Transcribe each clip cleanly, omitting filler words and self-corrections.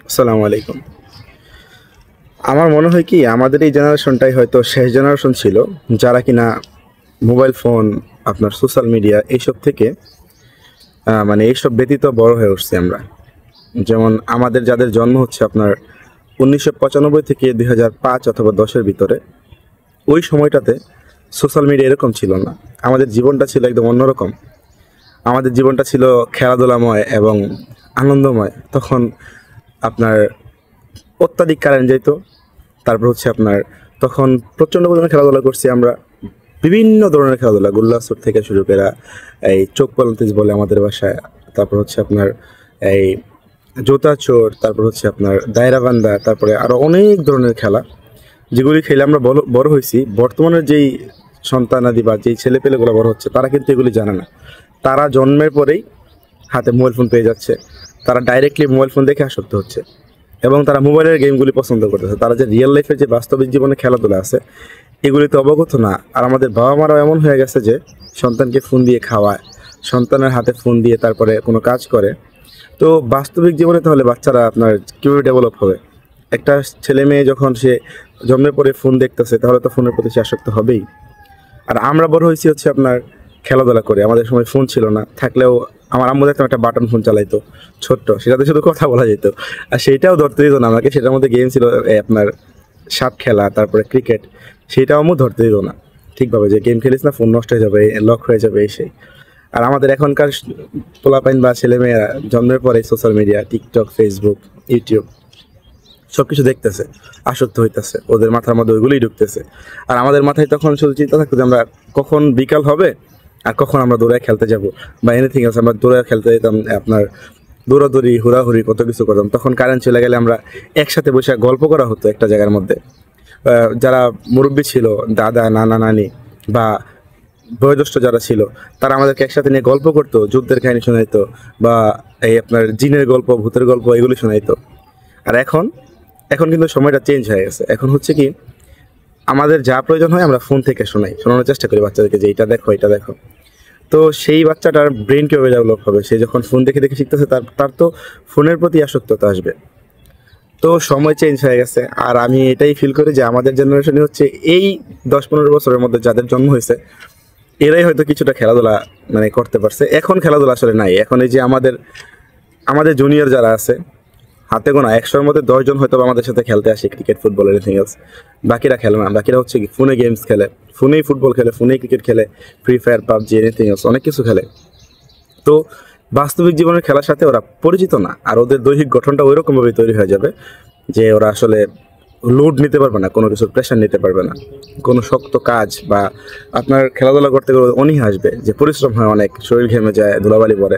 আসসালামু আলাইকুম। আমার মনে হয় কি আমাদের এই জেনারেশনটাই হয়তো শেষ জেনারেশন ছিল যারা কিনা মোবাইল ফোন, আপনার সোশ্যাল মিডিয়া এইসব থেকে মানে এইসব ব্যতীত বড় হয়ে উঠছি আমরা। যেমন আমাদের যাদের জন্ম হচ্ছে আপনার 1995 থেকে 2005 অথবা 10-এর ভিতরে, ওই সময়টাতে সোশ্যাল মিডিয়া এরকম ছিল না। আমাদের জীবনটা ছিল একদম অন্যরকম। আমাদের জীবনটা ছিল খেলাধুলাময় এবং আনন্দময়। তখন আপনার অত্যাধিক কারেন্ট যাইতো। তারপর হচ্ছে আপনার তখন প্রচণ্ড পরিমাণে খেলাধুলা করছি আমরা। বিভিন্ন ধরনের খেলাধুলা, গোল্লাছুট থেকে শুরু করে এই চোখ পালতেজ বলে আমাদের বাসায়। তারপর হচ্ছে আপনার এই জোতা চোর, তারপর হচ্ছে আপনার দায়রাবান্ধা, তারপরে আরও অনেক ধরনের খেলা যেগুলি খেলে আমরা বড় বড় হয়েছি। বর্তমানের যেই সন্তানাদি বা যেই ছেলেপেলেগুলো বড় হচ্ছে তারা কিন্তু এগুলি জানে না। তারা জন্মের পরেই হাতে মোবাইল ফোন পেয়ে যাচ্ছে। তারা ডাইরেক্টলি মোবাইল ফোন দেখে আসক্ত হচ্ছে এবং তারা মোবাইলের গেমগুলি পছন্দ করতেছে। তারা যে রিয়েল লাইফের যে বাস্তবিক জীবনে খেলাধুলা আছে এগুলিতে অবগত না। আর আমাদের বাবা মারাও এমন হয়ে গেছে যে সন্তানকে ফোন দিয়ে খাওয়ায়, সন্তানের হাতে ফোন দিয়ে তারপরে কোনো কাজ করে। তো বাস্তবিক জীবনে তাহলে বাচ্চারা আপনার কীভাবে ডেভেলপ হবে? একটা ছেলে মেয়ে যখন সে জন্মের পরে ফোন দেখতেছে তাহলে তো ফোনের প্রতি সে আসক্ত হবেই। আর আমরা বড় হয়েছি হচ্ছে আপনার খেলাধুলা করে। আমাদের সময় ফোন ছিল না, থাকলেও আমার আম্মু দেখতাম একটা বাটন ফোন চালাইতো ছোট্ট, সেটাতে শুধু কথা বলা যেত। আর সেইটাও ধরতে দিত না আমাকে। সেটার মধ্যে গেম ছিল আপনার সাপ খেলা, তারপরে ক্রিকেট। সেইটাও আম্মু ধরতে দিত না ঠিকভাবে, যে গেম খেলিস না, ফোন নষ্ট হয়ে যাবে, লক হয়ে যাবে এই সেই। আর আমাদের এখনকার পোলাপাইন বা ছেলেমেয়েরা জন্মের পরে social media, TikTok, Facebook, YouTube সব কিছু দেখতেছে, আসক্ত হইতেছে, ওদের মাথার মধ্যে ওইগুলোই ঢুকতেছে। আর আমাদের মাথায় তখন শুধু চিন্তা থাকতো যে আমরা কখন বিকাল হবে আর কখন আমরা দৌড়ায় খেলতে যাব বা এনিথিং আছে। আমরা দৌড়ায় খেলতে যেতাম, আপনার দৌড়াদৌড়ি, হুড়াহুড়ি, কত কিছু করতাম। তখন কারেন্ট চলে গেলে আমরা একসাথে বসে গল্প করা হতো একটা জায়গার মধ্যে। যারা মুরব্বী ছিল, দাদা, নানা, নানি বা বয়োজ্যেষ্ঠ যারা ছিল, তারা আমাদেরকে একসাথে নিয়ে গল্প করতো, যুদ্ধের কাহিনী শোনাইতো বা এই আপনার জিনের গল্প, ভূতের গল্প এগুলি শোনাইতো। আর এখন এখন কিন্তু সময়টা চেঞ্জ হয়ে গেছে। এখন হচ্ছে কি আমাদের যা প্রয়োজন হয় আমরা ফোন থেকে শোনানোর চেষ্টা করি বাচ্চাদেরকে যে এটা দেখো, এটা দেখো। তো সেই বাচ্চাটার ব্রেন কীভাবে ডেভেলপ হবে? সে যখন ফোন দেখে দেখে শিখতেছে, তার তার তো ফোনের প্রতি আসক্ততা আসবে। তো সময় চেঞ্জ হয়ে গেছে। আর আমি এটাই ফিল করি যে আমাদের জেনারেশনে হচ্ছে এই 10-15 বছরের মধ্যে যাদের জন্ম হয়েছে এরাই হয়তো কিছুটা খেলাধুলা মানে করতে পারছে। এখন খেলাধুলা আসলে নাই। এখন এই যে আমাদের আমাদের জুনিয়র যারা আছে, হাতে গোনা 100-র মধ্যে 10 জন হয়তো আমাদের সাথে খেলতে আসে ক্রিকেট, ফুটবল, এনিথিং এলস। বাকিরা খেলে না। বাকিরা হচ্ছে কি ফোনে গেমস খেলে, ফোনেই ফুটবল খেলে, ফোনেই ক্রিকেট খেলে, free fire, PUBG, anything else অনেক কিছু খেলে। তো বাস্তবিক জীবনের খেলার সাথে ওরা পরিচিত না। আর ওদের দৈহিক গঠনটা ওই রকমভাবেই তৈরি হয়ে যাবে যে ওরা আসলে লোড নিতে পারবে না, কোনো কিছুর প্রেশার নিতে পারবে না। কোনো শক্ত কাজ বা আপনার খেলাধুলা করতে গেলে অনীহা আসবে, যে পরিশ্রম হয় অনেক, শরীর ঘেমে যায়, ধুলাবালি পড়ে,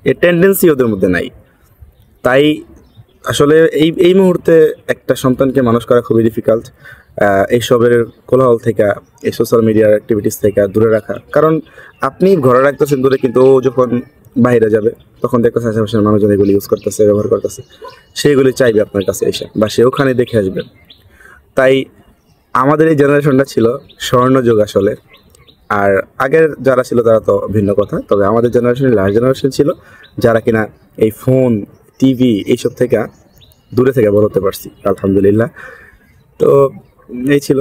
এর টেন্ডেন্সি ওদের মধ্যে নাই। তাই আসলে এই এই মুহূর্তে একটা সন্তানকে মানুষ করা খুবই ডিফিকাল্ট। এইসবের কোলাহল থেকে, এই সোশ্যাল মিডিয়ার অ্যাক্টিভিটিস থেকে দূরে রাখা। কারণ আপনি ঘরে রাখতেছেন দূরে, কিন্তু ও যখন বাইরে যাবে তখন দেখতেছে আশেপাশের মানুষজন এগুলি ইউজ করতেছে, ব্যবহার করতেছে, সেইগুলি চাইবে আপনার কাছে এসে বা সে ওখানে দেখে আসবে। তাই আমাদের এই জেনারেশনটা ছিল স্বর্ণযুগ আসলে। আর আগের যারা ছিল তারা তো ভিন্ন কথা। তবে আমাদের জেনারেশন লাস্ট জেনারেশন ছিল যারা কিনা এই ফোন, টিভি এইসব থেকে দূরে থেকে বড় হতে পারছি, আলহামদুলিল্লাহ। তো এই ছিল।